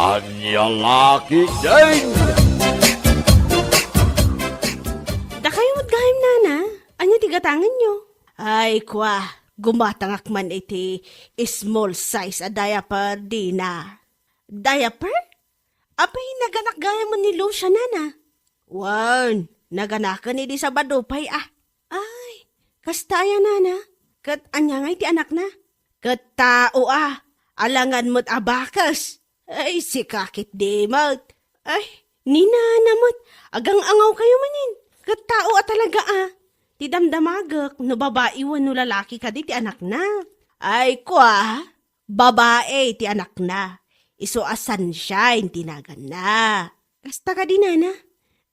Anyang laki din! Da kayo matgahim nana, anya tigatangan nyo. Ay kwa, gumatangak man iti small size a diaper di na. Diaper? Apay naganak gaya man ni Lucia nana. Wan, naganakan iti sa badupay ah. Ay, kastaya nana. Kat anya nga iti anak na. Kat tao ah, alangan mo't abakas. Ay, si kakit di mat. Ay, nina namot, agang angaw kayo manin. Kat tao at talaga ah. Ti damdamagak, no babae wan no lalaki ka di ti anak na. Ay kwa, babae ti anak na. Iso a sunshine tinagan na. Kasta ka di nana?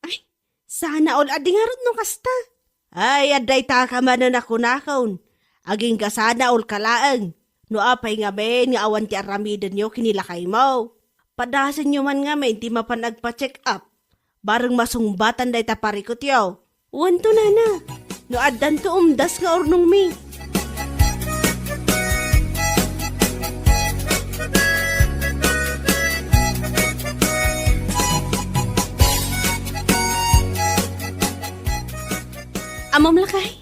Ay, sana all adi nga ron no kasta. Ay, aday ta ka manan ako nakaon. Aging kasana all kalaang. No apay nga men nga awan ti aramiden nyo kinilakay mo. Padasan nyo man nga men ti mapanagpa-check up. Bareng masungbatan day taparikot yaw. Wanto nana. No addan to umdas nga ornong mi. Amam lakay.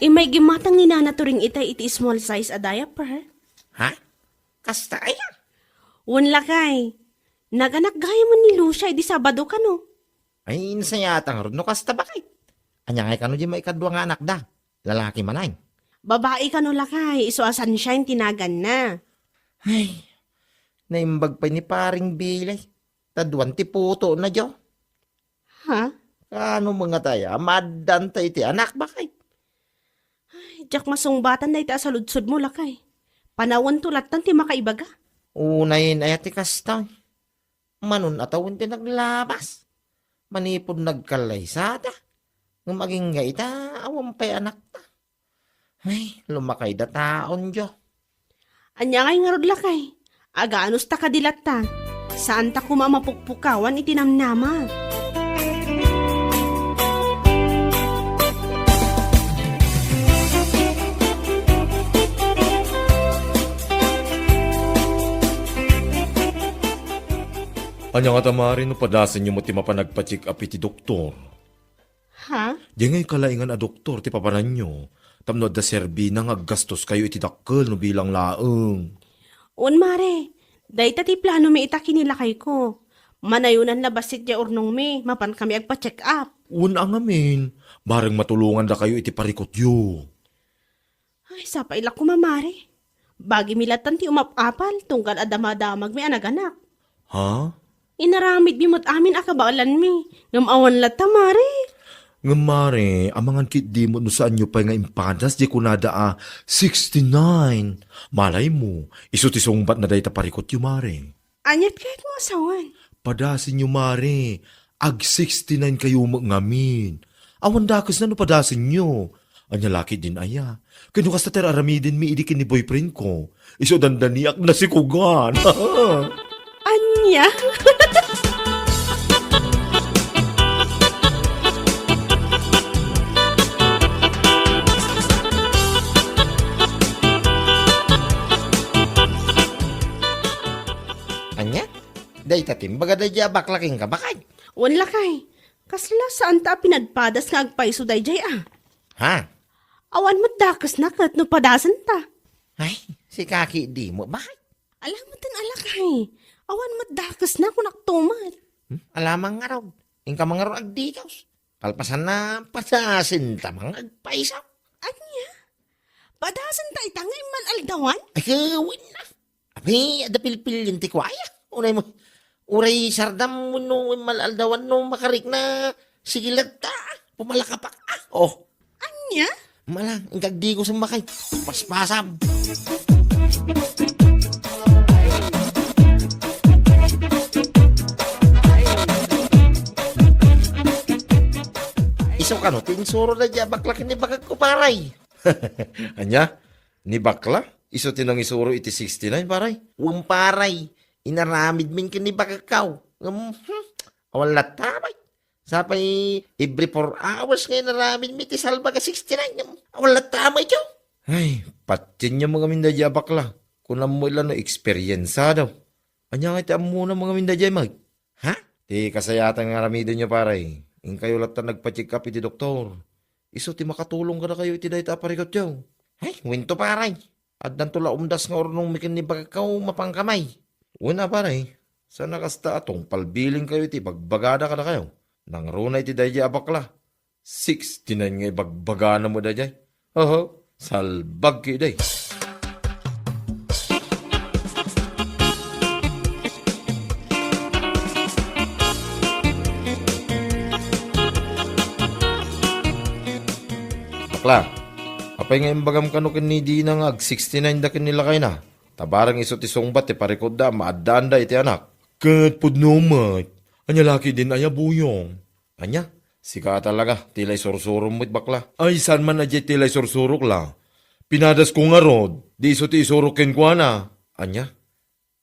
Imay gimatang ni nana turing itay iti small size a diaper. Ha? Kasta aya? Wan lakay. Naganak gaya man ni Lucia di Sabado ka no. Ay, nasayatang ron no kasta bakit? Anya ngay kano di maikadwa nga anak da. Lalaki manay. Babae ka no lakay. Iso a sunshine tinagan na. Ay, naimbag pa ni paring bilay. Tadwan ti puto na diyo. Ha? Kano mga taya? Madan tayo ti anak bakit? Diyak masungbatan na ita sa ludsod mo lakay. Panawan tulatan ti makaibaga. Unayin ay ati kasta. Manon atawon ti naglabas. Manipod nagkalaysada. Ng maging nga ita, awam pa'y anak ta. Ay, lumakay da taon diyo. Anya ngay nga rod lakay. Agaanos ta kadilat ta. Saan ta kumamapukpukawan itinamnama. Anya nga tamari no padasan nyo mo ti mapanagpa-check up iti doktor. Ha? Di ngay kalaingan a doktor ti papanan nyo. Tamno da serbi na nga gastos kayo iti dakkel no bilang laeng. Un mare, dahita ti plano mi ita kinilakay ko. Manayunan na basit ya urnong mi, mapan kami agpa-check up. Una nga min, bareng matulungan da kayo iti parikot yo. Ay, sapa ilak ko mamare. Bagi milatan ti umapapal, tunggal adamadamag mi anak-anak. Ha? Inaramid mi mo't amin akabalan mi. Ngamawan lata mare. Ngamare, amangan kit di mo no saan nyo pa nga impadas di kunada 69. Malay mo, iso ti sungbat na day taparikot yu mare. Anyat kahit mo asawan. Padasin nyo mare, ag 69 kayo ngamin. Awan dakas na no padasin nyo. Anya laki din aya. Kano kas tater aramidin mi idikin ni boyfriend ko. Iso dandaniak na si Kugan. Anya? Anya? Day tatim, baga da diya baklaking ka bakit? Wan lakay. Kasla saan ta pinadpadas nga agpaiso day jay ah. Ha? Awan mo't dakas na kat no padasan ta. Ay, si kaki di mo, bakit? Alam mo tin alakay. Awan mo't dakas na kung naktumat. Alamang nga raw. Ingka mga raw agdikaws. Palpasan na padasin ta mga agpaisaw. Anya? Padasan ta itangay man aldawan? Ay, kawin na. Abi, ada pilpil yung tikwaya. Uray mo, uray sardam mo no malaldawan no makarik na sigilat ta. Pumalakapak. Oh, Anya? malang, ingkag di ko sumakay. Paspasam. Iso ka no, tinsuro na dya, baklak ni bakag ko paray. Anya? Ni bakla? Iso tinang isuro iti 69 paray. Paray, inaramid min kini bakakaw. Wala tamay. Sapay, every 4 hours ngayon naramid mi ti salba ka 69. Wala tamay tiyo. Ay, patin niya mga minda bakla. Kung mo ilan na experience daw. Anya nga iti muna mga minda jay mag. Ha? Ti kasayatan nga ramidin nyo paray. In kayo lata nagpa-check up iti doktor. Iso ti makatulong ka na kayo iti dahita parikot yaw. Ay, winto paray. At tula umdas nga ornong mikin ni bagakaw mapangkamay. Una paray. Sana kasta atong palbiling kayo iti bagbagada ka na kayo. Nang runa iti dayjay abakla. 69 nga bagbagana mo dayjay. Oho, salbag kayo day. Bakla, apay nga imbagam kanukin ni Dina nga 69 da nila kayo na. Tabarang iso ti sungbat ti parikod da, maadaan da iti anak. Kat pudnumat, anya laki din aya buyong. Anya, sika talaga, tilay sursurong mo't bakla. Ay, san man na jay tilay sursurok la. Pinadas ko nga rod, di iso ti isurukin ko na. Anya,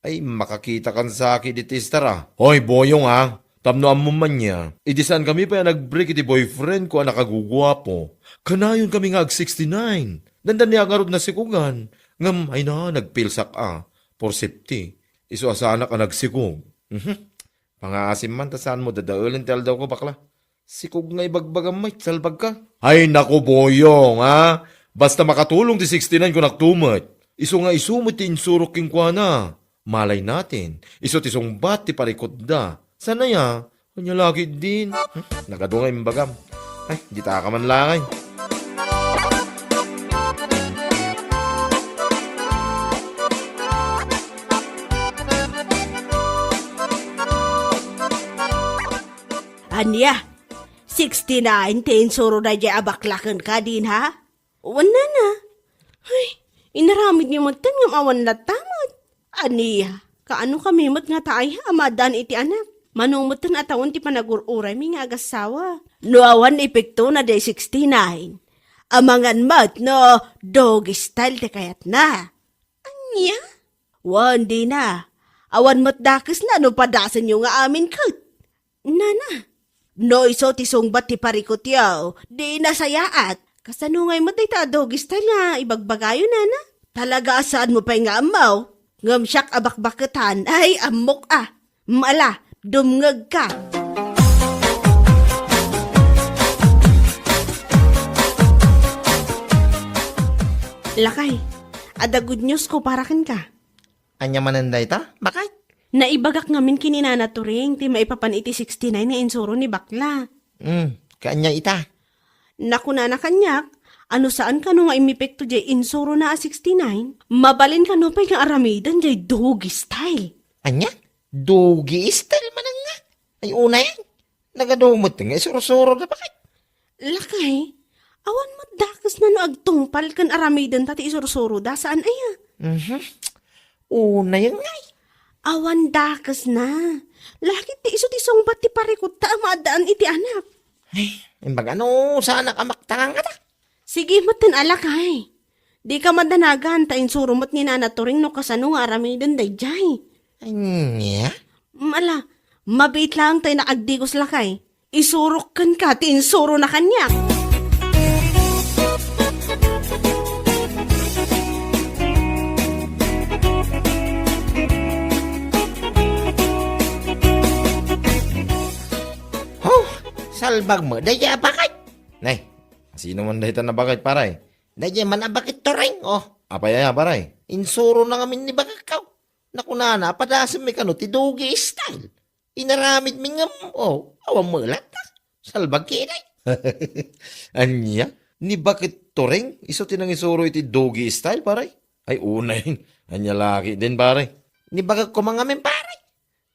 ay makakita kan sa akin iti istara. Hoy, boyong ha. Tamnoan mo man niya. Idi saan kami pa nag-break iti boyfriend ko ang nakagugwapo. Kanayon kami nga ag-69. Dandan niya nga na sikugan. Ngam, ay na, nagpilsak for safety. Iso asana ka nagsikog. Pangasim man, tasaan mo, dadaulin tel daw ko bakla. Sikog nga ibagbagam may, salbag ka. Ay, naku boyong, ha? Basta makatulong ti 69 ko naktumot. Iso nga isumot ti insurok king kwa na. Malay natin. Iso ti sungbat ti parikot da. Sana ya? Kanya lagi din. Nagadungay mbagam. Ay, di ta ka man langay. Anya, 69 tin suro na dya abaklakan ka din ha? Wala na. Ay, inaramid niyo matan ng awan latamot. Aniya, kaano kami mat nga taay ha, amadan iti anak. Manungmutan atawon ti panagururay mi nga agasawa. No awan epekto na day 69. Amangan mat no doggy style te kayat na. Anya? Wan di na. Awan mat dakis na no padasan nyo nga amin kat. Nana. No iso ti sungbat ti parikot yaw. Di nasayaat. Kasano ngay mat ta doggy style nga ibagbagayo nana. Talaga saan mo pa nga amaw. Ngam siyak abakbaketan ay amok Mala. Dumngag ka. Lakay, ada good news ko para kin ka. Anya mananday ta? Bakit? Naibagak ngamin kininana turing, ti maipapan iti 69 na insuro ni bakla. Kanya ita. Naku na kanyak, ano saan ka no nga imipekto jay insuro na 69? Mabalin ka no pa yung aramidan jay doggy style. Anya? Dogi style man nga. Ay una yan. Nagadumot nga surusuro na bakit? Lakay, awan mo dakas na no agtungpal kan aramidan tati isursuro da saan aya? Una yan nga. Awan dakas na. Laki ti iso ti songbat ti parikot ta amadaan iti anak. Ay, imbag ano, sana ka maktangan ka ta. Sige matan alakay. Di ka madanagan ta insuro mat ni nanaturing no kasano nga aramidan dayjay. Anya? Mala, mabait lang tayo nakagdigos lakay. Isurok kan ka, tinsuro na kanyak. Oh, salbag mo. Daya bakit? Nay, sino man dahitan na bakit paray? Daya man bakit to rin? Oh, Apaya paray? insuro na ngamin ni bagakaw. Nakunana, padasan mi kano, ti dogi style. Inaramid mi nga, awang mulat ta. Salbag kinay. Anya? Ni bakit to ring? Iso tinang isuro iti doggy style paray? Ay una yun. Anya laki din paray. Ni bagag ko mga men pare.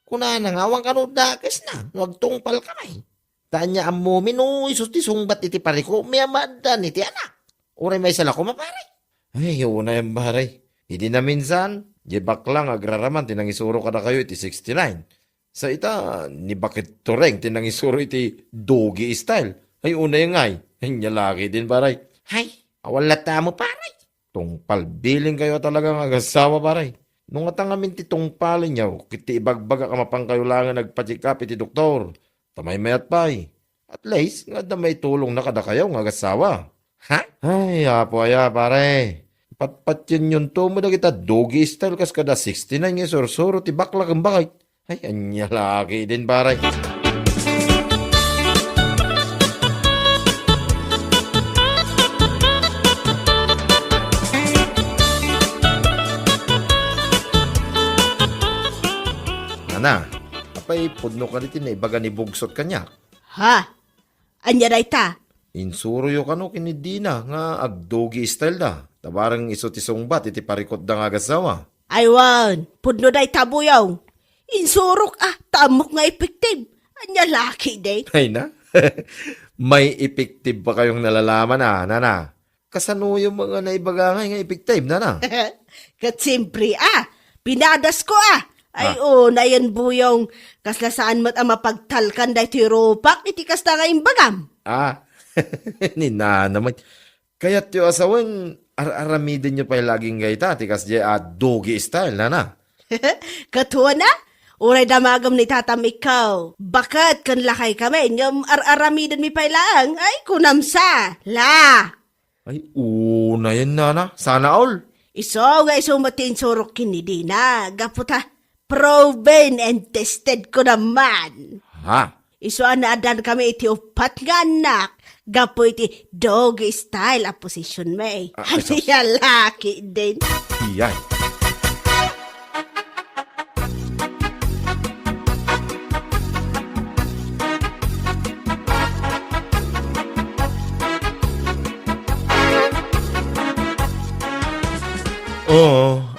Kunana nga, awang kano dakas na, wagtungpal kamay. Tanya ang mumin, isos ti sungbat iti pare ko, may amadan iti anak. Uray may sala ko mapare. Ay, una yan paray. Hindi na minsan, di baklang agraraman tinang isuro ka na kayo iti 69. Sa ita, ni bakit to ring tinang isuro iti doggy style? Ay una yung ngay. Anya laki din paray. Hay, awalata mo pare. Tungpal, biling kayo talagang agasawa paray. Nung atangamin ti tungpalin niyaw, kiti ibagbaga ka mapangkayulangan nagpatikap iti doktor. Tamay mayat pay. At least, nga da may tulong na kada kayo ng agasawa. Ha? Ay, apo aya pare. Patpat yun to mo na kita doggy style kas kada 69 nga sorsoro ti bakla kang bakay. Ay, anya laki din baray. Ana, apay pudno ka dito na ibaga ni bugsot kanya. Ha? Anya day ta? Insuro yo kano kinidina nga ag doggy style da. Tabarang iso ti sungbat iti parikot da nga gasawa. Aywan, pudno day tabuyaw. Insurok tamok nga epektive. Anya laki day. Ay na, may effective pa kayong nalalaman nana. Kasano yung mga naibagangay nga effective, nana? Katsimpri pinadas ko Ay na yan buyong kaslasaan mo't mapagtalkan day tiropak iti kasta nga imbagam. Ni na naman. Kaya't yung asawan, aramidin nyo pa yung laging gayta, tikas doggy style, nana. Katuwa na? Uray damagam ni tatam ikaw. Bakit kan lakay kami? Nyam aramidan mi pailang? Ay kunamsa. La! Ay, una yan, nana. Sana all. Iso nga iso matin surok kinidina. Gaputa. Proven and tested ko naman. Ha? Iso anaadan kami iti upat nga anak. Gapo iti doggy style a position may. Isos. Ay laki din. Iyay.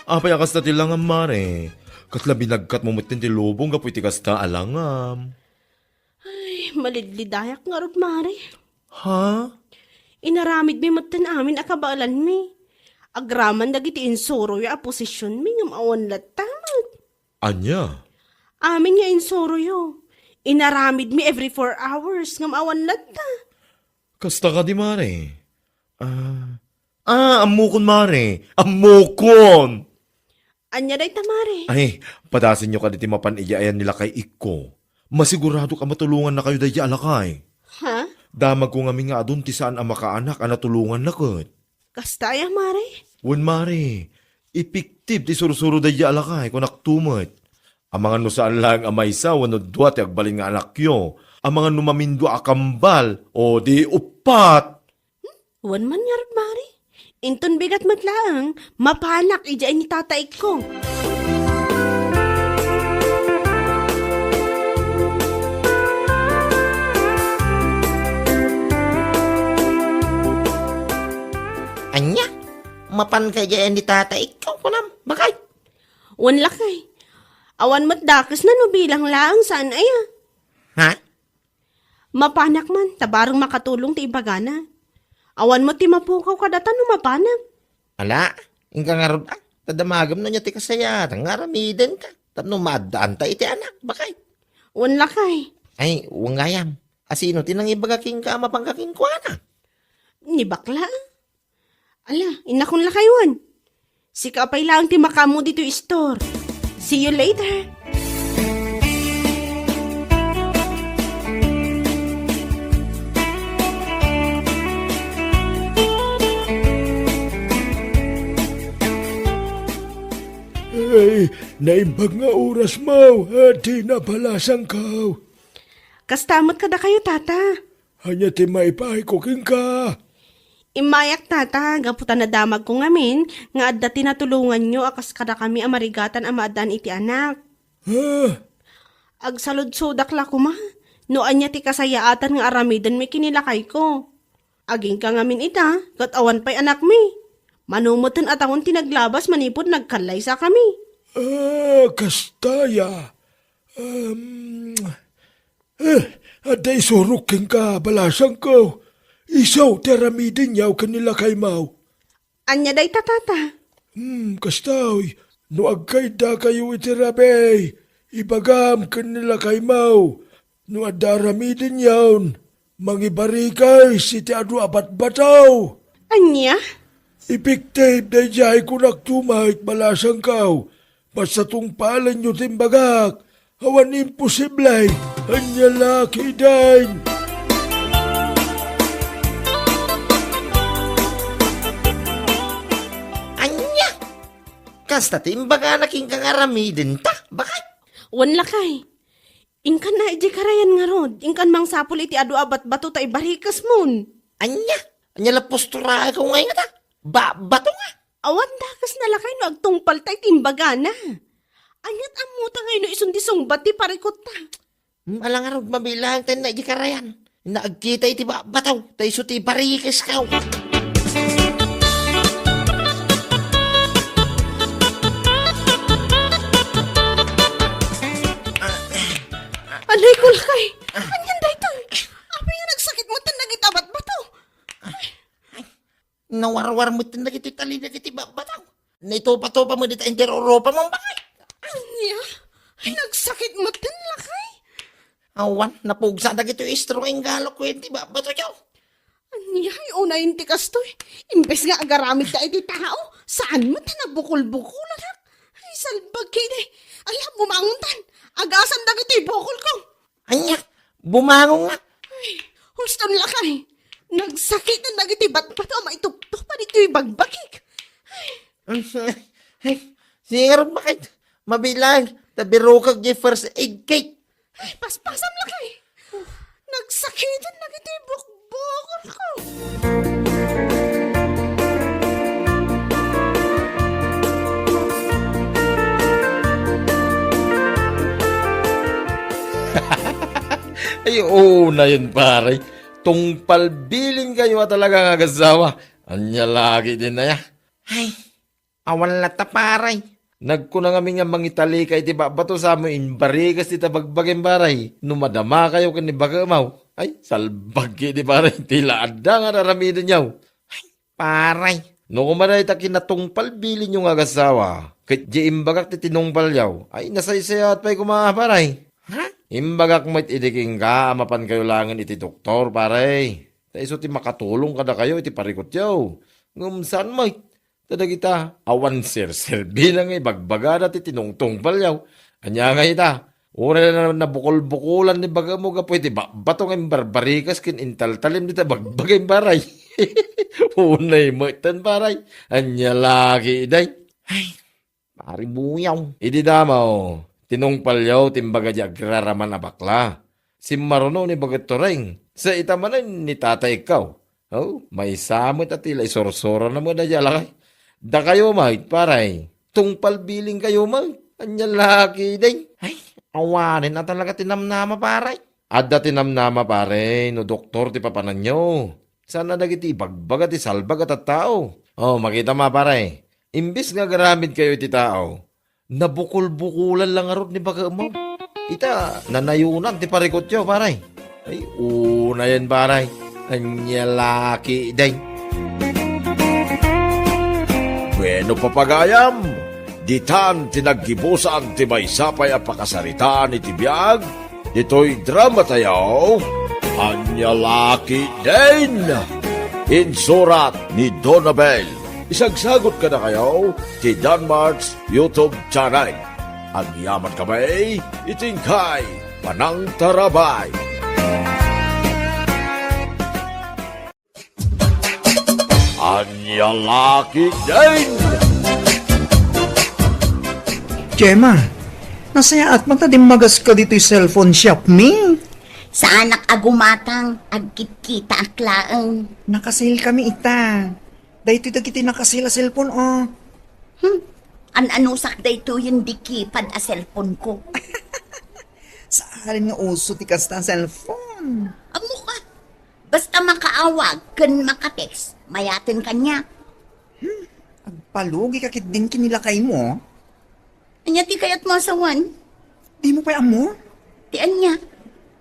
Apay akas na tilangam mare. Katla binagkat mo mutin ti lubong kapoy ti kasta alangam. Ay, malidlidayak nga rod mare. Ha? Inaramid mi matan amin akabalan mi. Agraman dagiti insuro ya posisyon mi ngam awan latamad. Anya? Amin nga insuro yo. Inaramid mi every 4 hours ngam awan lata. Kasta ka di mare. Amukon mare. Amukon! Anya day tamare. Ay, padasin nyo ka di mapaniyayan nila kay Iko. Masigurado ka matulungan na kayo dahi alakay. Ha? Damag ko ngami nga adun ti saan ang makaanak ang natulungan na kat. Kastaya mare? Wen mare, ipiktif ti sursuro dahi alakay kung naktumot. Ang mga no saan lang amay sa wano duwa ti agbalin nga anak yo. Ang mga numamindo akambal o di upat. Wan man yarad mare. Inton bigat matlaang, mapanak ija ni tatay ko. Anya? Mapan kay dyan ni tata, ikaw ko nam. Bakay? Wan lakay. Awan mat dakas na no bilang laang saan aya. Ha? Mapanak man, tabarang makatulong ti ibagana. Awan mo ti mapukaw kadatan no mapanak. Ala, ingka nga ron, tadamagam na niya ti kasaya, tangaramiden ka. Tapno madaan ta iti anak, bakay? Wan lakay. Ay, wangayam. Asino tinang ibagaking ka mapangkaking kuana? Ni bakla. Ala, inakon lakay wan. Sika pay lang ti makamu dito store. See you later. Ay, naimbag nga oras mo, di nabalasang ka. Kastamot kada kayo, tata. Hanya ti maipahay ko king ka. Imayak, tata. Gaputan na damag ko ngamin, nga adda tinatulungan nyo akas kada kami amarigatan amadan iti anak. Ha? Agsalod-sodak la ko ma. Noan niya ti kasayaatan nga aramidan may kinilakay ko. Aging ka ngamin ita, katawa pa'y anak mi. Manumutan at akong tinaglabas manipod nagkalay sa kami. Kastaya. Aday suruk king ka, balasang ko. Isaw, teramidin yaw kanila kay mau. Anya day tatata. Kastaw, no agkay da kayo itirabay. Ibagam kanila kay mau. No adaramidin yawn. Mangibarikay si ti adu abat bataw. Anya? Ipiktape na jay ko nagtumahit balasang kaw. Basta tungpalan nyo timbagak. Hawan imposiblay. Anya laki din. kasta timbaga naking kangaramidin ta. Bakit? Wan lakay. Inkan na iji karayan nga rod. Inkan mang sapul iti adu abat bato ta ibarikas mon. Anya la postura ko ngayon ta. Bato nga. Awan dakas na lakay no agtungpal tay timbaga na. Anyat amuta ngayon no isundisong bati parikot ta. Alang nga rod mabilang tayo na ikarayan. Naagkita iti bataw. Tayo suti barikas ka. Anay ko lakay. Anyan day to. Apa nga nagsakit mo tan nagitabat bato. Nawarwar mo ito nagititali na kiti bataw. Naitopa-topa mo dito inter-Europa mong bakit. Anya? Ay nagsakit mo tan lakay. Awan, napugsa na gito istro ang galok ko hindi bato yaw. Anya? Ay unayin tikas to eh. Imbes nga agaramit ka iti tao. Saan mo tan nabukol-bukol anak? Ay salbag kayo eh. Alam, bumangon tan. Agasan na ito bukol ko. Anya, bumangon nga. Ay, huston lakay. Nagsakit na nagiti bato maitupto pa dito bagbakik. Singarap bakit? Mabilang, tabiro kag di first aid kit. Ay, paspasam lakay. Nagsakit na nagiti bukol ko. Ay, oo na yun, pare. Tungpal bilin kayo talaga nga gasawa. Anya lagi din na ya. Ay, awan lata paray. Nagkuna kami nga mangitali kay di ba bato sa mo in barigas ti tabagbagin baray. Numadama kayo kani bagamaw. Ay, salbag di baray. Tila ada nga naramidin yaw. Paray. No kumaray ta kinatungpal bilin yung nga gasawa. Kit di imbagak ti tinungpal yaw. Ay, nasaysaya at pa'y kumahaparay. Ha? Imbagak mo't idiking ka, amapan kayo langin iti doktor, pare. Taiso ti makatulong kada kayo, iti parikot yaw. Ngumsan mo, tada kita, awan sir-serbi lang bagbaga na ti tinungtong palyaw. Anya nga ita, ura na nabukol-bukulan ni baga mo ka pwede batong ang barbarikas kin intaltalim dita bagbagay baray. Unay mo itan paray. Anya lagi iday. Ay, pari buyaw. Idi damaw. Tinong palyaw, timbaga di agraraman na bakla. Si Maruno ni Bagatoreng. Sa itamanan ni tatay ikaw. Oh, may samot at tila isorsora na mo na dyan. Da kayo, mait, paray. Tungpal biling kayo, mait. Anya laki day. Ay, awanin na talaga tinamnama paray. Adda tinamnama, pare. No doktor ti papanan nyo. Sana nagiti bagbaga ti salbag at tao. Oh, makita ma, pare. Imbis nga garamid kayo ti tao. Nabukol-bukulan lang arot ni baga mo. Ita, nanayunan ti parikot yo, paray. Ay, una yan, paray. Anya laki day. Bueno papagayam, ditan tinaggibusan ti may sapay a pakasaritaan iti biyag, dito'y drama tayo, Anya Laki din. Insurat ni Donabel. Isagsagot ka na kayo ti Danmarks YouTube channel. Ang yaman kamay, itingkay, Panang Tarabay. Anya Laki din. Gemma, nasaya at matadim magas ka dito'y cellphone shop, me. Sa anak agumatang, agkit-kita at laang. Nakasil kami ita. Dahito dagiti nakasil a cellphone, oh. An-anusak da ito yung dikipad a cellphone ko. Sa alin nga uso ti kasta cellphone. Amo ka. Basta makaawag, kan makatext, mayatin kanya. Agpalugi kakit din kinilakay mo. Anya ti kayat mo asawan? Di mo pa amo? Ti anya?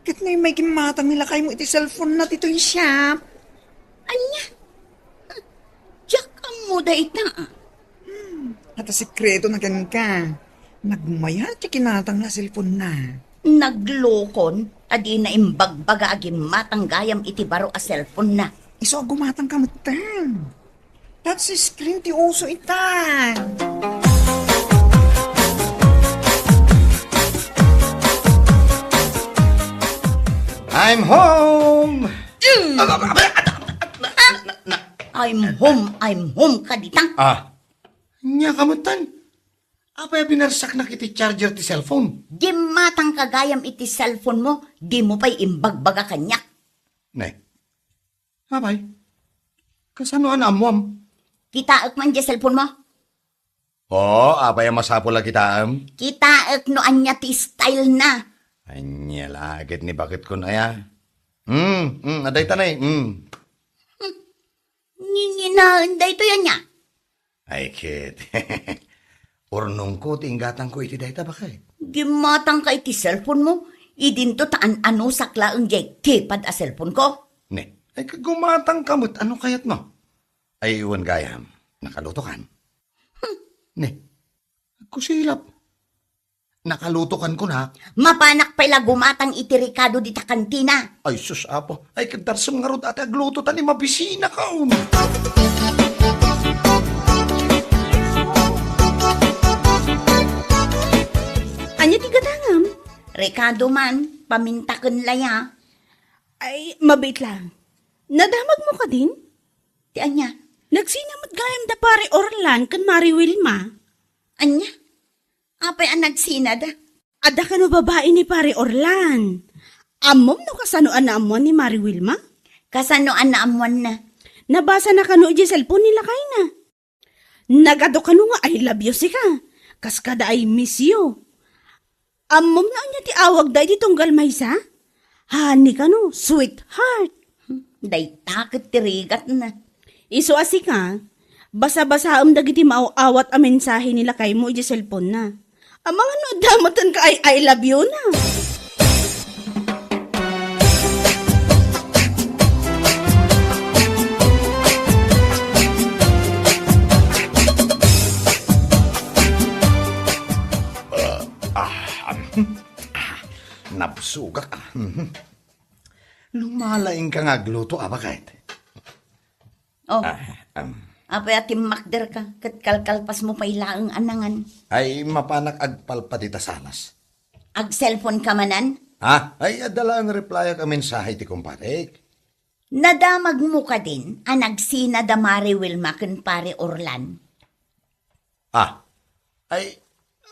Kit na may kimatang nilakay mo iti cellphone na tito'y shop. Anya? Diyak mo da ita. At sikreto na kan ka. Nagmaya ti kinatang na cellphone na. Naglokon, adi na imbagbaga agim matanggayam iti baro a cellphone na. Iso gumatang kamutan. That's si screen ti uso itan. I'm home! I'm home kaditang. Nya kamutan. Apay binarsak na kiti charger ti cellphone. Di matang kagayam iti cellphone mo, di mo pa'y imbagbaga kanyak. Ne. Apay. Kasano amwam? Kitaak man di cellphone mo. Oo, apay ang masapo lagi taam. Kitaak no anya ti style na. Anya lagit ni bakit ko na ya. Aday tanay. Nginginaan da ito yan niya. Ay, kid. Ornong ko, tinggatang ko iti dayta bakay. Gimatang ka iti cellphone mo, idinto taan ano sakla ang jay tipad a cellphone ko. Ne, ay gumatang kamot, ano kayat mo? Ay, iwan gayam, nakaluto kan. Ne, kusilap. Nakalutokan ko na. Mapanak pala gumatang iti Ricardo di ta kantina. Ay, sus, apo. Ay, kadarsam nga rod ate agluto tani mabisina ka. Anya ti gatangam? Ricardo man, pamintaken laya. Ay, mabait lang. Nadamag mo ka din? Ti anya, Nagsinamot gayam da pare Orlan kan Mari Wilma. anya, apay ang nagsinada. Ada ka no babae ni pare Orlan. Amom no kasanoan na amon ni Mari Wilma? Kasanoan na amuan na. Nabasa na kano iti cellphone nila kay na. Nagado kano nga I love you si ka. Kas kada I miss you. Amom na niya ti awag da iti tunggal maysa. Hani kano, sweetheart. Day takot tirigat na. Iso asi ka, basa-basa dagiti maaawat a mensahe nila kay mo iti cellphone na. Amang ano, damatan ka I love you na. Napsuga ka. Lumalaing ka nga gluto, abakait. Oh, apay atim makder ka, kat kalkalpas mo pa ilaang anangan. Ay, mapanak agpalpadita salas. Ag cellphone ka manan, Ha? Ay, adala ang reply ka mensahe ti kumparik. nadamag mo ka din, ang nagsina da Mari Wilma ken pare Orlan. Ay,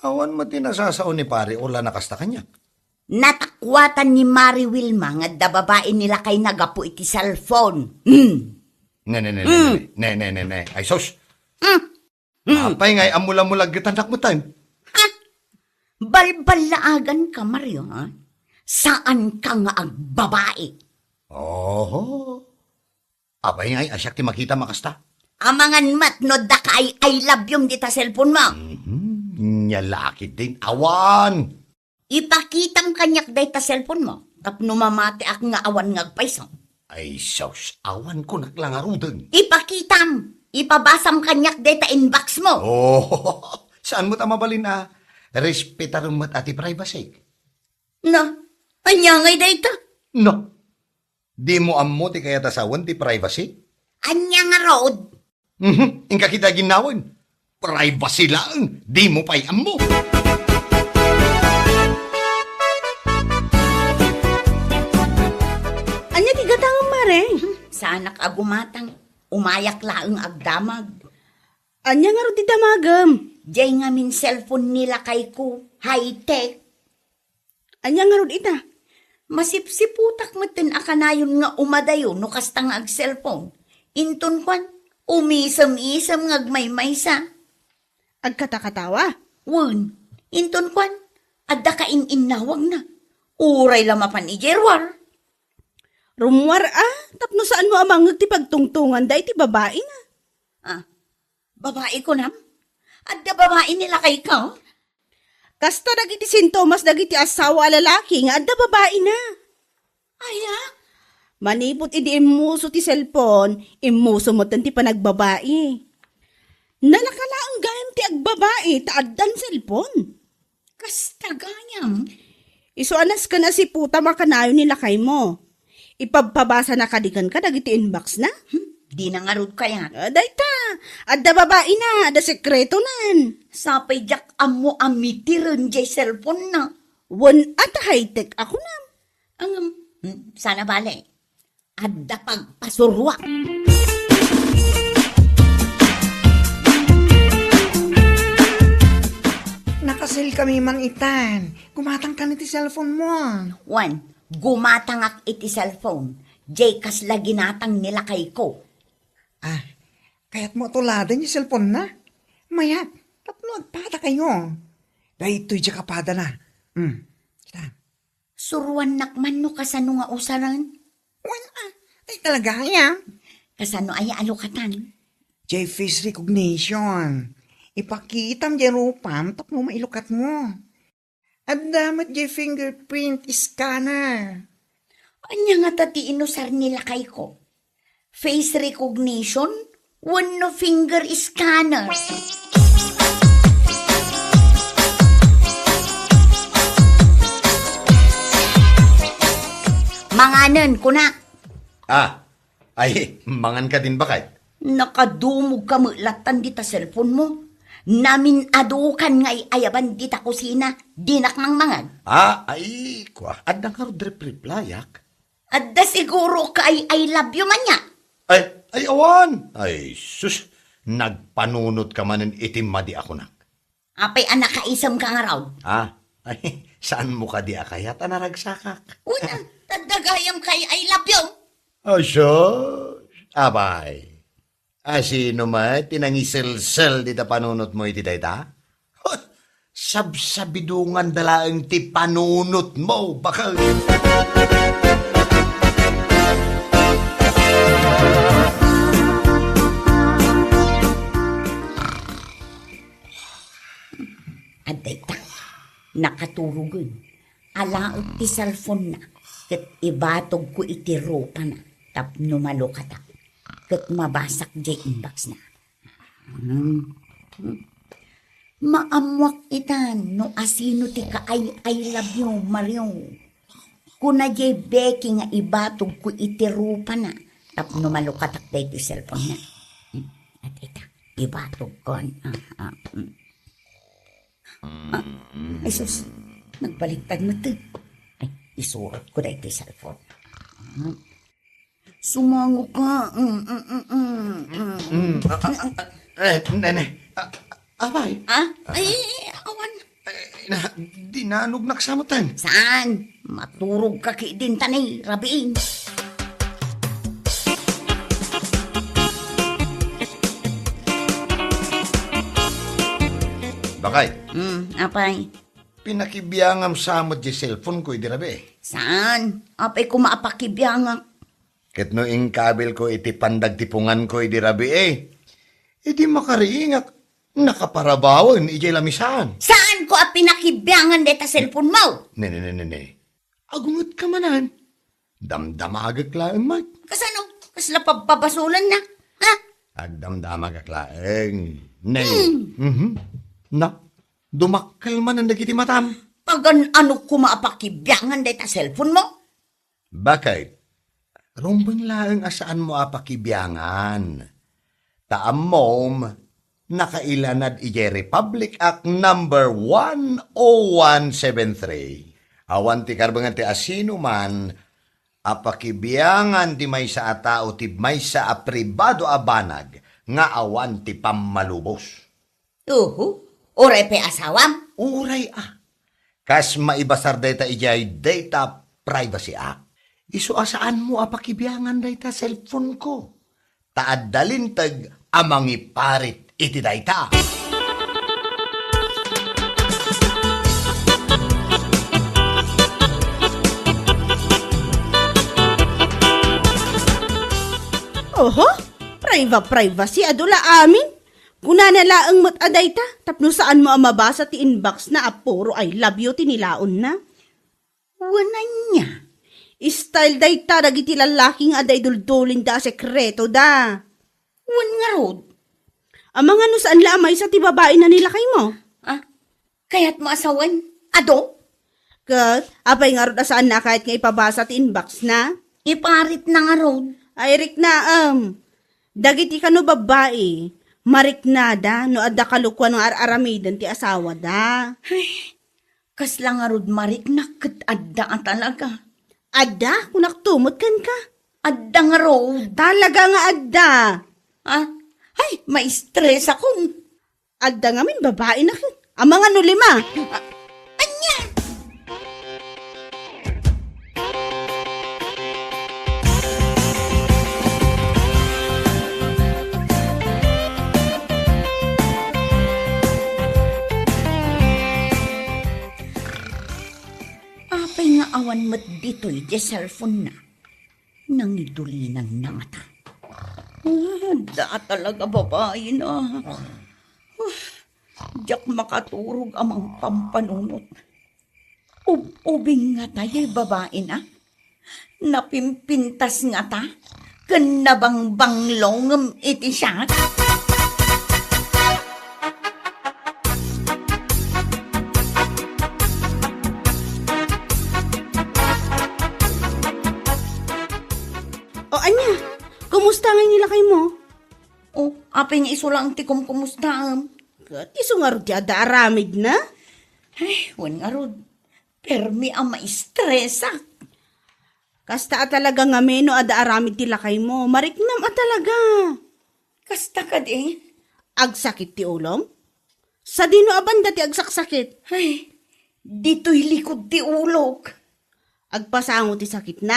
awan mo tinasasaon ni pare o lanakasta kanya. Natakwatan ni Mari Wilma nga da babae nila kay nagapu iti cellphone. Ne. Ay, sos. Apay ngay, amula-mula gitanak mo time. Balbalaagan ka, Mario, ha? Saan ka nga ag babae? Oh. Apay ngay, asyak ti makita makasta. Amangan matno da ka ay I love you dita cellphone mo. Nyalakit din. Awan! Ipakitam kanyak day ta cellphone mo. Tapno mamati ak nga awan ngagpaiso. Ay, sos. Awan ko naklangarudan. Ipakitam. Ipabasam kanyak day ta inbox mo. Oh, saan mo mabalin na? Respetarum mo't ati privacy. No, anya ngay day ta. No. Di mo ammo ti kaya tasawan ti privacy? Anya nga road. Ingka kita ginawan. Privacy lang. Di mo pa'y ammo. Anya ti gatangam mare? Sa anak agumatang. Umayak laang agdamag. Anya nga ro ti damagam? Jay nga min cellphone nila kay ko. High-tech. Anya nga ro ita? Masipsiputak matin akanayon nga umadayo no kasta nga ag cellphone. Inton kwan, umisam-isam nga agmaymaysa. Agkatakatawa? Wun, inton kwan, adda ka in-inawag na. Uray lamapan ni Jerwar. Rumwar tapno saan mo amang ti pagtungtungan da iti babae na. Babae ko nam? Adda babae nila kay ka? Kasta dagiti sintomas dagiti asawa a lalaki nga adda babae na. Aya, Manipot idi imuso ti cellphone, imuso mo ti panagbabae. Nanakala ang gayam ti agbabae, taaddan cellphone. kasta ganyam. Iso anas ka na si puta makanayo nila kay mo. Ipagpabasa na kadikan ka dagiti inbox na. Di na nga rod kaya. Dayta, adda babae na, adda sekreto nan. Sapay jak amo amitirin jay cellphone na. Wan at high-tech ako na. Ang, sana bale. Adda pagpasurwak. Asal kami mang itan. Gumatang ka na ti cellphone mo. Wan, gumatangak iti cellphone. Jay kas lagi natang nilakay ko. Ah, kaya't mo tuladan yung cellphone na. Mayat, tapno agpada kayo. Dahil ito'y diya kapada na. Kita. Suruan nakman no kasano nga usaran. Wala. Ay talaga ya. Kasano ay alukatan. Jay face recognition. Ipakita mo dyan rupam, tapno mailukat mo. At damat jay fingerprint scanner. Anya nga tati inusar nilakay ko. Face recognition, one finger scanner. Manganan ko na. Mangan ka din ba kay? Nakadumog ka mulatan dita cellphone mo. Namin adukan nga ayaban dita kusina. Dinak ng mangan. Adang ka replayak. Adda siguro ka ay I love you man niya. Awan. Sus, nagpanunot ka manin itim madi ako na. Apay anak kaisam ka nga raw. Saan mo ka di akayat anaragsakak? Una, tadagayam kay I love you. Sus, abay. Sino man, tinangisel-sel di ta panunot mo iti dayta? Sabsabidungan dalaang ti panunot mo, bakal. Aday ta, nakaturugon. Alaot ti cellphone na. Kat ibatog ko iti ropa na. Tapno malukata. Kat mabasak jay inbox na. Maamwak itan no asino ti ka I love you, Mario. Kuna jay beki nga ibatog ko iti ropa na. Tapno malukatak day ti cellphone na. At ita, ibatog ko. Ay sus, nagbaliktad mo ito. Ay, isurot ko na ito yung cellphone. Sumango ka. Nene, abay. Ay, awan. Dinanog naksamutan. Saan? Maturog ka ki din tanay, rabiin. Bakay, Apay. pinakibiyangam samot di cellphone ko, idirabe. Saan? Apay ko maapakibiyangak. Ket no ing kabil ko iti pandagtipungan ko, idirabe Idi makariingak, nakaparabawan, ijay lamisan. Saan ko ang pinakibiyangan deta cellphone mo? Ne. Agungot ka manan. Damdamagag laeng, Mike. Kasano? Kasla pabasulan na? Ha? Agdamdamagag laeng. Ne. Na, dumakkel man ang dagiti matam. Pagan ano ko maapakibyangan deta cellphone mo? Bakit? Rumbang laeng asaan mo apakibyangan. Taam mom, nakailanad ije Republic Act number 10173. Awan ti karbangan ti asino man, apakibyangan ti may sa atao ti may sa apribado abanag, nga awan ti pammalubos. Oray pe asawam? Uray Kas maibasar data ijay Data Privacy Act. Isu asaan mo apakibyangan data cellphone ko. Taad dalintag amang iparit iti data. Oho, privacy adula amin. Kuna na laang mataday ta, tapno saan mo ang mabasa ti inbox na apuro I love you tinilaon na. Wanan niya. Style day ta, dagiti lalaking aday duldulin da sekreto da. Wan nga rod. Ang mga no saan lamay sa ti babae na nilakay mo? Kaya't mo asawan? Ado? Kat, apay nga rod asaan na kahit nga ipabasa ti inbox na? Iparit na nga rod. Ay, Rick na, dagiti ka no babae. Marik na da, no adda kalukwan ng araramidan ti asawa da. Kasla nga rod marik na kat adda ang talaga. Adda, kung naktumot kan ka. Adda nga rod. Talaga nga adda. Ay, may stress ako. Adda nga min babae na Ang mga no 5. Anya! Apay nga awan mat dito'y di cellphone na. Nangidulinan na nga ta. Da talaga babae na. Diyak makaturog amang pampanunot. Ubing nga tayo babae na. Napimpintas nga ta. Kanabang banglong iti siya. O anya, kumusta nga nila kay mo? O, apay nga iso lang ti kumusta. Kat iso nga ro ti ada aramid na. Ay, wan nga rod. Permi ang maistresa. Kasta talaga nga meno ada aramid ti lakay mo. Mariknam talaga. Kasta ka di. Agsakit ti ulom? Sa dino abanda ti agsaksakit? Ay, dito'y likod ti ulog. Agpasango ti sakit na?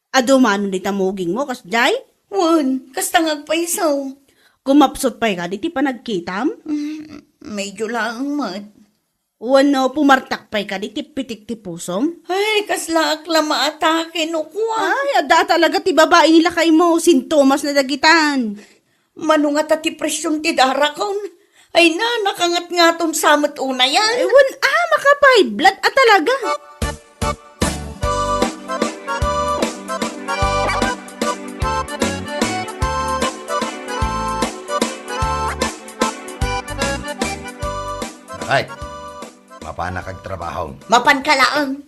Adumano ni tamuging mo, kasjay? Wan, kasta ngagpaisaw. Kumapsot pa'y ka, di ti panagkitam? Medyo lang mat. Wano, pumartak pa'y ka, di ti pitik ti pusom? Ay, kasla akla maatake no kuha. Ay, ada talaga ti babae nila kay mo, sintomas na dagitan. Manungat at ti presyon ti darakon. Ay na, nakangat-ngaton samot una yan. Ewan, makapay, blood talaga. Ay, mapana kag trabaho. Mapan ka lang.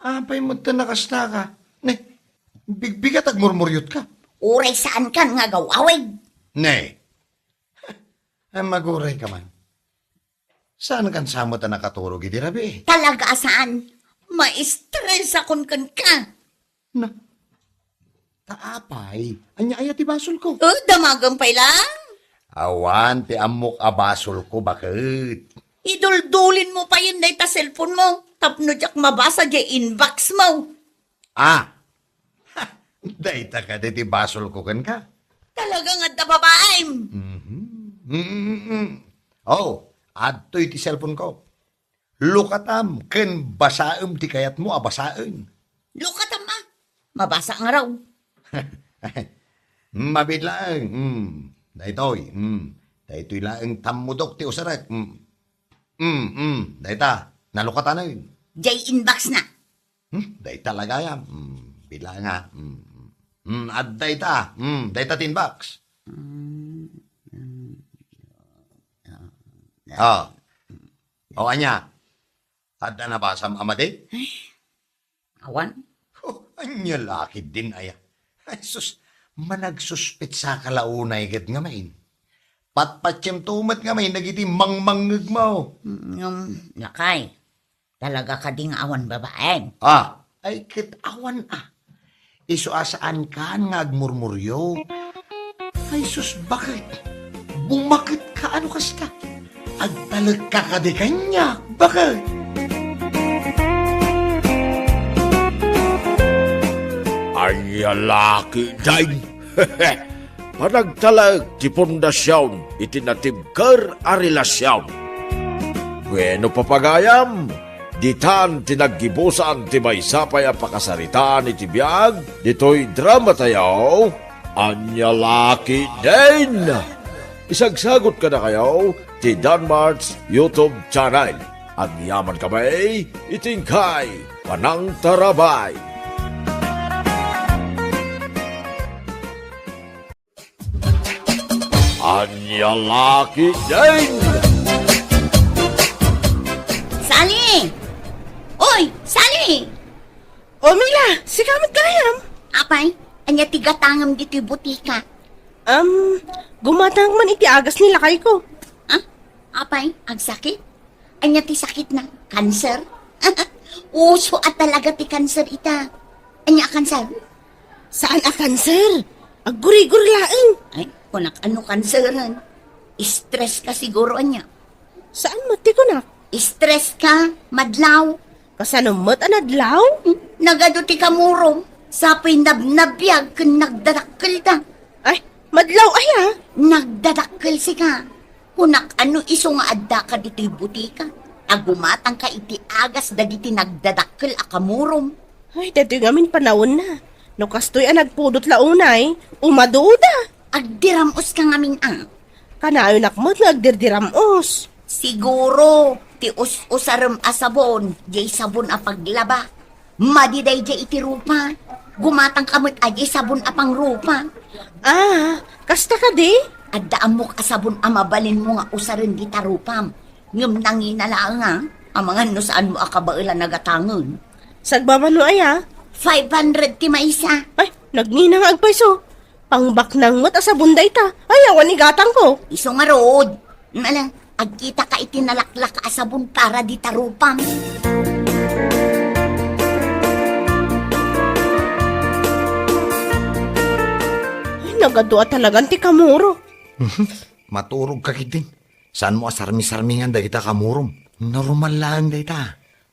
Apay mo ta nakasta ka. Ne, bigbigat ag murmuryot ka. Uray saan kan nga gawawig. Ne, ay maguray ka man. Saan kan samot na nakaturog iti rabi? Talaga saan? Ma-stress akon kan ka. Na, taapay, anya aya ti basol ko. Damagang pa lang. Awan, ti amok abasol ko, bakit? Iduldulin mo pa yun na ita cellphone mo. Tapno jak mabasa di inbox mo. Ah, dayta ka di ti basol ko kan ka. Talaga nga da babaem. Oh, adto'y ti cellphone ko. Lukatam, ken basaem ti kayat mo, abasaen. Lukat ma. Mabasa nga raw. Mabidlaeng, daytoy, daytoy laeng tamudok ti usaret. Dayta, nalukatanen. Jay inbox na. Dayta lagayam, bidla nga. At dayta, dayta tinbox. Oh, anya, adda na ba sa amade? Awan. Oh, anya laki din aya. Ay, sus, managsuspit sa kalaunay gat nga main. Patpatsem tumat nga main, nagiti mangmangag mo. Lakay. Talaga ka ding awan babaeng. Ay kit-awan Iso asaan ka nga agmurmuryo. Ay, sus, bakit? Bumakit ka, ano kas ka? Agtalag ka ka di kanya. Bakit? Ay, laki day. Panagtalag ti pundasyon, itinatibker a relasyon. Bueno papagayam, ditan tinaggibusan ti maysapay a pakasaritaan iti biyag, dito'y drama tayo, anya laki din. Isagsagot ka na kayo, ti Danmar's YouTube channel. Agyaman kamay, itingkay, panang tarabay. Anya laki din! Sally! Oy, Sally! O Mila, si kamot gayam. Apay, anya tigatangam dito'y butika. Gumatang man iti agas nila kay ko. Apay, ang sakit? Anya ti sakit na? Cancer? Uso at talaga ti cancer ita. Anya cancer? Saan a kanser? Aguri-guri laeng. Ay, kunak ano kanseran? Stress ka siguro niya. Saan mo ti ko na? Stress ka, madlaw. Kasano mo't anadlaw? Nagado ti kamurong. Sa pinabnabiyag kung nagdadakkel ta. Ay, madlaw aya. Nagdadakkel si ka. Kunak ano iso nga adda ka dito'y butika. Agumatang ka iti agas da diti nagdadakkel a kamurong. Ay, dati ngamin panahon na. No kastoy ang nagpudot launay, umaduda. Agdiramos ka ngamin ang. Kanayon akmot nga agdirdiramos. Siguro, ti us-usaram a sabon, jay sabon a paglaba. Madiday jay iti rupa. Gumatang kamot a jay sabon a pangrupa. Ah, kasta ka di? Adda amok a sabon a mabalin mo nga usaran di tarupam. Ngam nanginala nga, ang mga no saan mo akabaila nagatangon. Sagbabano aya? 500 ti maisa. Ay, nagninang agpaiso. Pangbaknang mo't asabunday ta. Ay, awan igatang ko. Iso nga rood. Malang, agkita ka itinalaklak a sabon para di tarupam. Ay, nagadua talagang ti kamuro. Maturog ka kitin. Saan mo asarmi-sarmingan da kita kamurom? Normal lang da ita.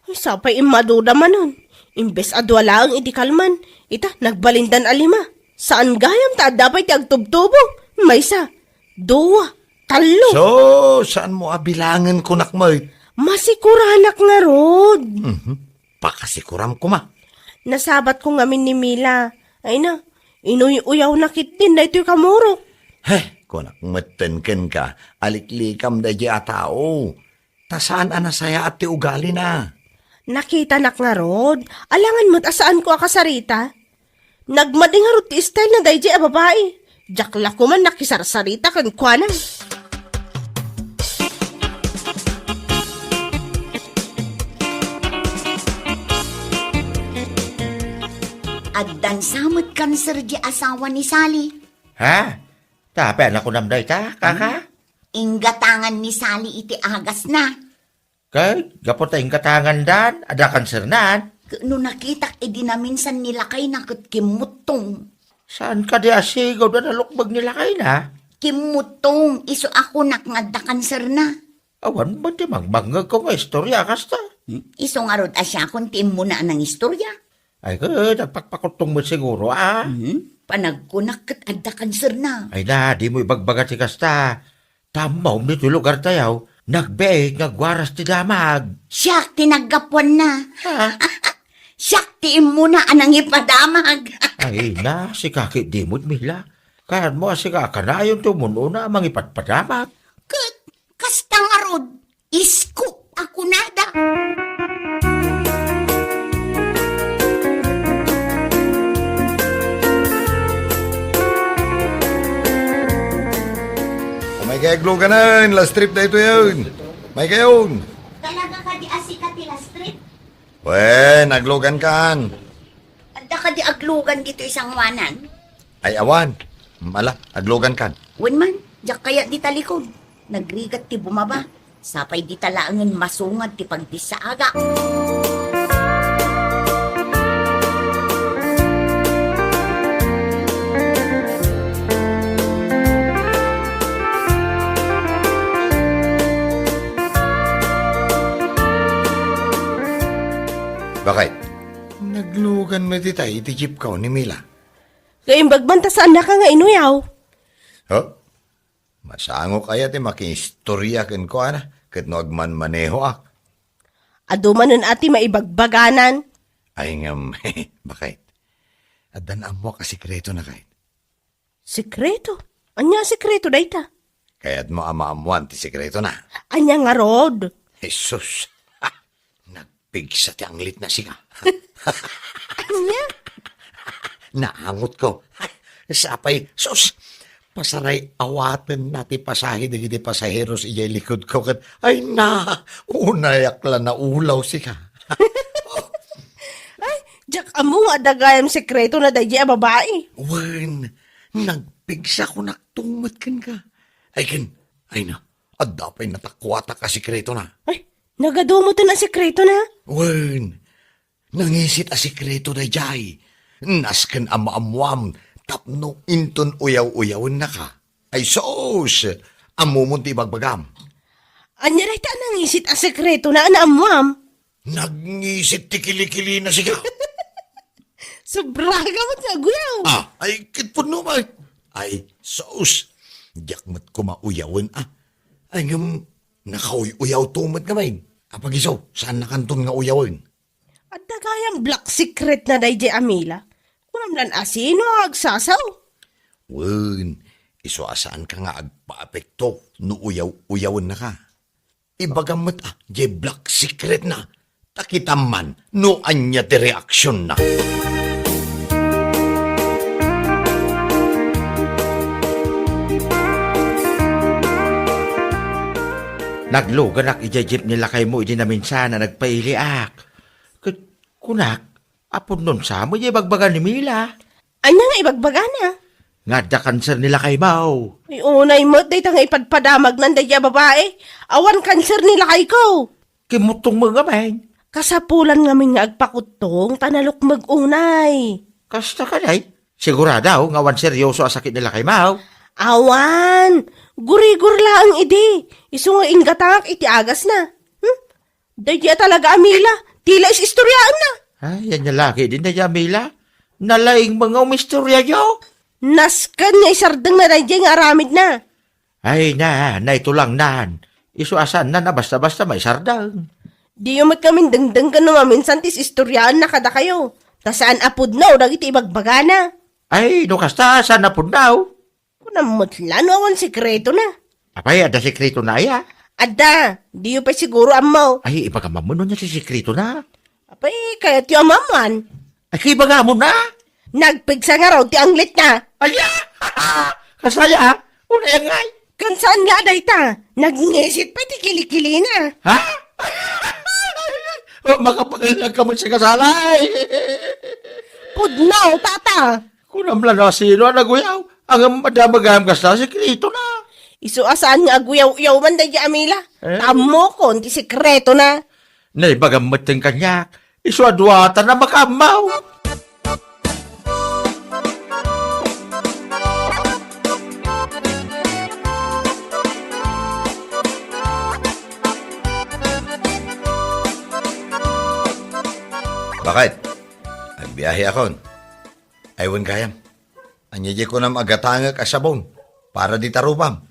Ay, sapay imaduda manon. Imbes adwala ang idikalman. Ita, nagbalindan alima. Saan gayam ta dapat ti agtubtubo? Maysa, duwa, talo. So, saan mo abilangan ko nakmoy? Masikuranak nga rod. Pakasikuram ko ma. Nasabat ko ngamin ni Mila. Ay na, inuy-uyaw na kitin na ito'y kamuro. Heh, kunak matenken ka. Aliklikam da di atao. Tasaan anasaya at ti ugali na. Nakita nak nga rod. Alangan mo't asaan ko akasarita. Nagmading nga rod ti style na dayji a babae. Jakla ko man nakisarsarita kan kwa na. Addan samot kanser di asawa ni Sally. Ha? Tapi anak ko namday ta, kaka? Inggatangan ni Sally iti agas na. Kay, gapot tayong katangan dan, ada kanser nan. No nakitak edi na minsan nilakay na kat kimutong. Saan ka di asigaw da nalukbag nila kay na? Kimutong, iso ako nakngadda kanser na. Awan ba di mangbangag ko nga istorya kasta? Iso nga rod asya kung tim mo na ng istorya. Ay ka, nagpakpakutong mo siguro ah. Panagkunak kat adda kanser na. Ay na, di mo ibagbagat si kasta. Tamaw nito lugar tayaw, nagbeig, nagwaras ti damag. Siya, tinagapuan na. Ha? Siya, tiim mo na anang ipadamag. Ay na, si kaki di mo't mila. Kahan mo si kakanayon tumuno na mga ipatpadamag. Kasta nga rod, iskop ako nada. May kayaglo ka na, last trip na ito yun. May kayon. Talaga ka di asika tila street? We, naglogan kan. Adda ka di aglugan dito isang wanan? Ay awan. Mala, aglogan kan. Wen man, diyak kaya di talikod. Nagrigat ti bumaba. Sapay di talaangan masungad ti pagdisaaga. Bakit? Naglugan mo di tayo, iti jeep ka ni Mila. Kayong bagbanta saan na ka nga inuyaw? Huh? Masango kaya ti makiistorya ken ko ana, ket no agman maneho ak. Ado manon ati maibagbaganan. Ay ngam, bakit? Adan amo ka sikreto na kahit. Sikreto? Anya sikreto dayta? Kaya't mo ama-amuan ti sikreto na. Anya nga rod? Jesus! Ha! Nagpigsa ti anglit na siya. Anya? Naangot ko. Ay, sapay, sus! Pasaray awaten nati pasahe di pasaheros iyay likod ko. Kat, ay na! Unayak lang na ulaw siya. Ay, jak amo nga dagayam sekreto na dayji a babae. Wen, nagpigsa ko naktumot kan ka. Ay kan, ay na, adapay natakwata ka sikreto na. Ay, nagadumo to na sekreto na. Wen, nangisit a sikreto da jay. Nasken ama-amwam, tapno inton uyaw-uyawin na ka. Ay sos, amumunti bagbagam. Anya day ta nangisit ang sekreto na anamwam. Nagngisit ti kilikili na siya. Sobra gamot nga guyaw. Ay kitpon no ba? Ay, saus. Diyak mat kumauyawan Ay nakauyaw tumot gamay. Apagisaw, saan nakanton nga uyawan? At dagayang black secret na day Amila. Kunamlan asino agsasaw. Wen, iso asaan ka nga agpa-apekto no uyaw-uyawan na ka. Ibagamat jay black secret na. Takitaman no anya ti reaksyon na. Naglugan ijajip nila kay mo idi na minsan na nagpailiak. Kunak, apod nun sa mo bagbagan ni Mila. Anya nga ibagbaga na. Nga da cancer nila kay Mau. Ay unay mo, day nga ipadpadamag ng day babae. Awan cancer nila kay ko. Kimutong mga men. Kasapulan nga min nga agpakutong, tanalok mag-unay. Kasta ka day. Sigurada nga wan seryoso ang sakit nila kay Mau. Awan, guri-gur lang idi. Iso nga ingatangak iti agas na. Daya talaga Amila, tila is istoryaan na. Ay, yan yung laki din na Mila. Nalaing mga umistorya yo. Naskan nga isardang na daya nga aramid na. Ay ito lang nan. Isu asan na basta-basta may sardang. Di yung kaming dengdeng ka naman minsan tis istoryaan na kada kayo. Tasaan apod na o dagiti ibagbaga na. Ay, no kasta, saan na punaw? Kunamutlan awan sikreto na. Apay, ada sekreto na ya. Ada, di yung pa siguro amaw. Ay, ipagamamuno niya si sekreto na. Apay, kaya ti amaman. Ay, kibaga mo na. Nagpigsa nga raw ti anglit na. Ay, kasaya, una yung ngay. Kansaan nga day ta? Nagngisit pa ti kilikili na. Ha? Makapagal ka mo sa kasalay. Pudnaw, tata. Kunamla na sino ang naguyaw. Ang madamagam ka sa sekreto na. Isu asaan nga aguyaw-uyaw man day Amila. Tamo ko, ti sekreto na. Naibagamot ng kanyak. Isuadwata na makamaw. Bakit? Agbiyahe akon. Aywan kayam. Anyaya ko na magatangag asabon para di tarubam.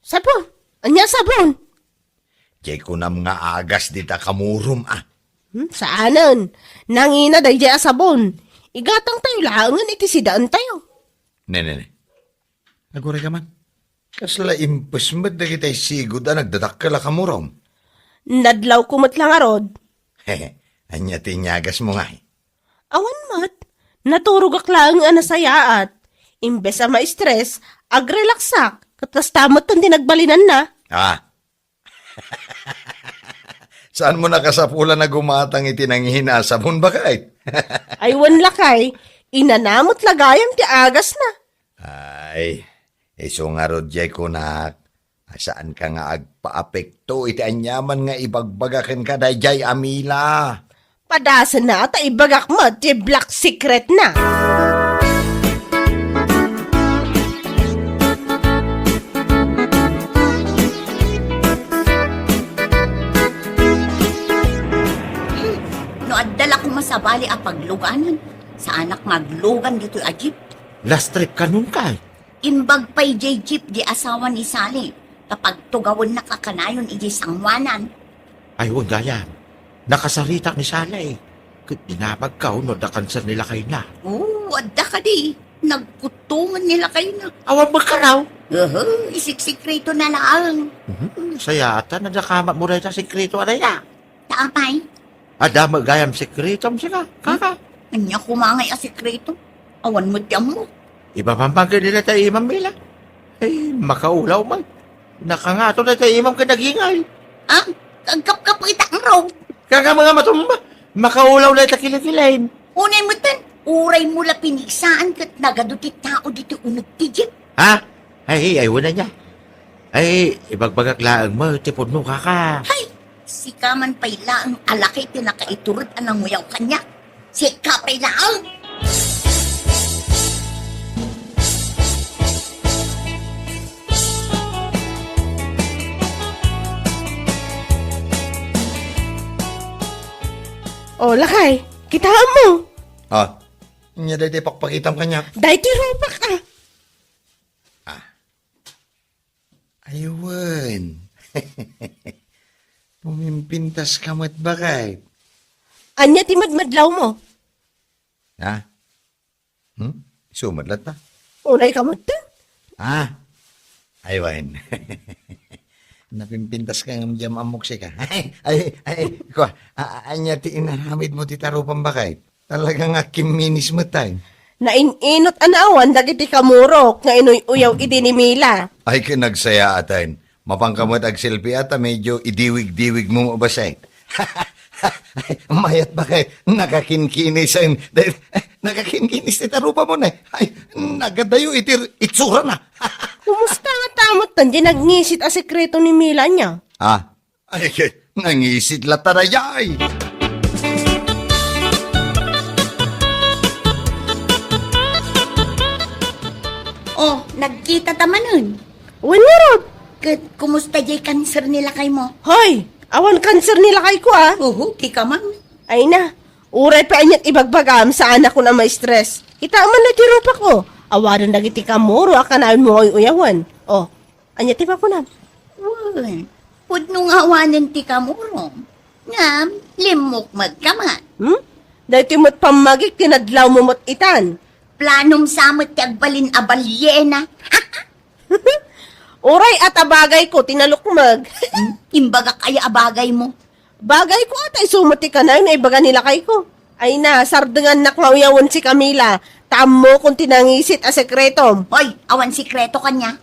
Sabon? Anya sabon? Jay ko na mga agas di ta kamurum Saanan? Nangina day sabon. Igatang tayo langan iti sidaan tayo. Ne. Naguray ka man. Kasla impes med na kita'y sigod nagdadak ka la kamurom. Nadlaw kumot lang arod. Hehe, anya tinyagas mo nga. Awan mat, naturugak lang ang nasayaat. Imbes ang ma-stress, agrelaksak, katas tamot ang dinagbalinan na. Saan mo nakasapulan na gumatang itinangihina sabon ba kahit? Aywan lakay, inanamot lagayam ti agas na. Ay, iso nga rodjay ko na, saan ka nga agpa-apekto iti anyaman nga ibagbagakin ka dayjay Amila. Padasa na ta ibagak mo ti black secret na. No adala ko masabali a pagluganan. Sa anak maglugan dito a jeep. Last trip ka nun kay. Imbag pa'y jeep di asawa ni Sally. Kapag tugawon na kakanayon iji sangwanan. Ay, huwag gaya. Nakasarita ni Salay. Dinapag ka, no, da cancer nila kayo na. Adda ka di. Nagkutungan nila kayo na. Awan magkaraw. Isik-sikrito na lang. Sayata, nadakama mo rin sa sekreto aray na. Taapay. Ada magayam sekreto mo siya. Kaka. Anya kumangay a sikrito. Awan mo tiyam mo. Iba pampangkin nila tayo imam nila. Ay, makaulaw man. Nakangato na tayo imam kinagingay. Kagkap-kap itang raw. Kaka mga matumba. Makaulaw na tayo kilakilain. Unay mo tan. Uray mula pinigsaan kat nagaduti tao dito unag tijip. Ha? Ay, wala niya. Ay, ibagbagak laang mo. Tipod mo kaka. Hay! Si kaman pa'y laang alaki tinakaiturot anang muyaw kanya. Si kapay laang. O, lakay, kitaan mo. Ah, nya day pakpakitam kanya. Dahil tirupak ka. Ayun. Pumimpintas ka mat bakay. Anya timadmadlaw mo. Ha? Sumadlat na. Unay ka mo ta. Aywan. Napimpintas ka ng jam amok siya ka. Ay, ko, anya ti inaramid mo ti tarupan bakay. Talagang akiminis mo tayo. Nainot anawan dagiti kamurok nga inoy uyaw idi ni Mila. Ay, kinagsaya atayin. Mapangkamot ag selfie ata, medyo idiwig-diwig mo mabasay. Mayat ba kay nakakinkinis ang... nakakinkinis ti tarupa mo na. Ay, nagadayo itsura na. Kumusta nga tamot tan di nagngisit a sekreto ni Mila niya? Ay, nangisit latarayay. Oh, nagkita tama nun. Wala rod. Kumusta jay cancer nila kay mo? Hoy, awan cancer nila kay ko ah. Di ka man. Ay na, uray pa anyat ibagbagam sa anak ko na may stress. Kita man na tirupa ko. Awaran dagiti kamuro akanayon mo ay uyawan. Oh, anyat iba ko na. Uy, pudno nga awanan ti kamuro. Nga, limok magkamat. Dahil timot pamagik tinadlaw mo mot itan. Planom samot ti agbalin a balyena. Uray at abagay ko tinalukmag. Imbaga kaya abagay mo. Bagay ko at ay sumuti ka na yun ay baga nila kay ko. Ay na, sardengan na klauyawan si Camila. Tamo kung tinangisit a sekretom. Hoy, awan sikreto kanya.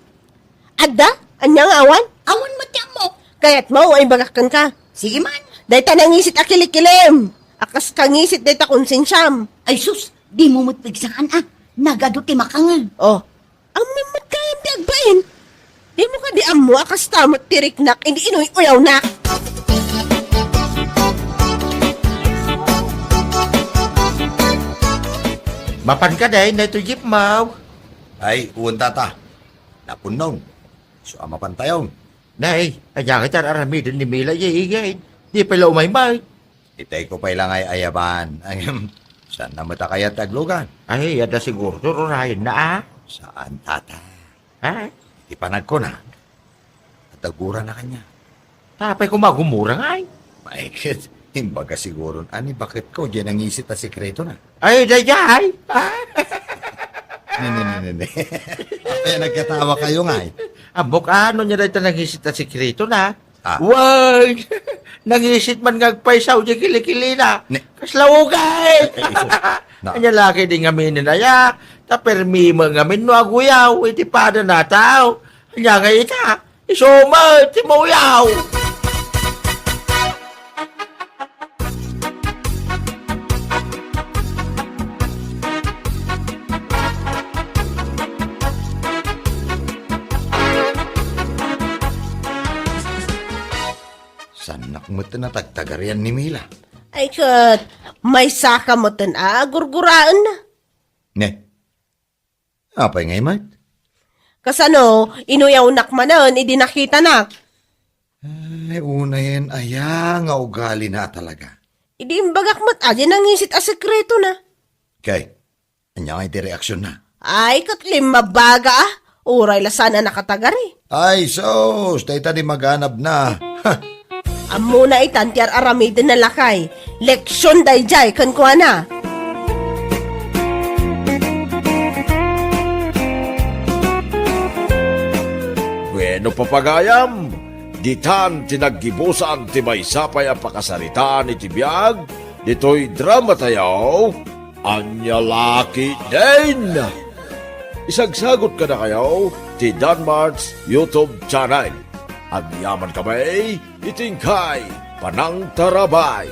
Adda? Anyang awan? Awan mo tiyan mo. Kaya't mo ay bagakan ka. Sige man. Dahil tanangisit a kilikilim. Akas kangisit dahil ta konsensyam. Ay sus, di mo mutpigsaan Nagado ti makangal. Oh, ang mamat kayang ti agbain. Di mo ka di amo akas tamot tiriknak, hindi inoy uyaw nak. Mapan ka day, na ito jeep maw. Ay, uwan tata. Napunaw. So, ama pantayaw. Nay, anya kita aramidin ni Mila igay. Di pala umay-may. Itay ko pa ilang ay ayaban. Saan na mata kaya taglugan? Ay, ada siguro rurahin na Saan tata? Ha? Ipanag ko na. Taguran na kanya. Tapay ko magumura nga ay. Maikit. Imbaga siguro. Ani, bakit ko? Diyan ang isit na sekreto na. Ay, dayay. Nene. Kaya nagkatawa kayo nga eh. Ambok ano niya dahil nangisit na sikreto na. Wag! Nangisit man ngagpaisaw di kilikili na. Ne- Kaslawugay! Na- Anya laki di ngamin na ya. Tapermi mo ngamin no aguyaw. Itipada na tao. Anya nga ita. Isuma, timuyaw. Sanak mo na tagtagarian ni Mila. Ay kat, may saka mo tan gurguraan na. Ne? Apay ngay, Mat? Kasano, inuyaw nak manan, idi nakita nak. Ay, una yan. Aya, nga ugali na talaga. Idi imbagak mat, adyan nangisit a sekreto na. Kay, anya nga iti reaksyon na. Ay kat limabaga uray la sana nakatagari. Ay, sos, tayo tadi maghanap na. Ha, Amo na itan tiyar aramidin na lakay. Leksyon day jay kan kuha na. Bueno papagayam, ditan tinaggibusan ti may sapay ang pakasarita ni Tibiyag, dito'y drama tayo, anya laki din. Isagsagot ka na kayo, ti Danmart's YouTube channel. Ang yaman kamay, itingkay, panang tarabay.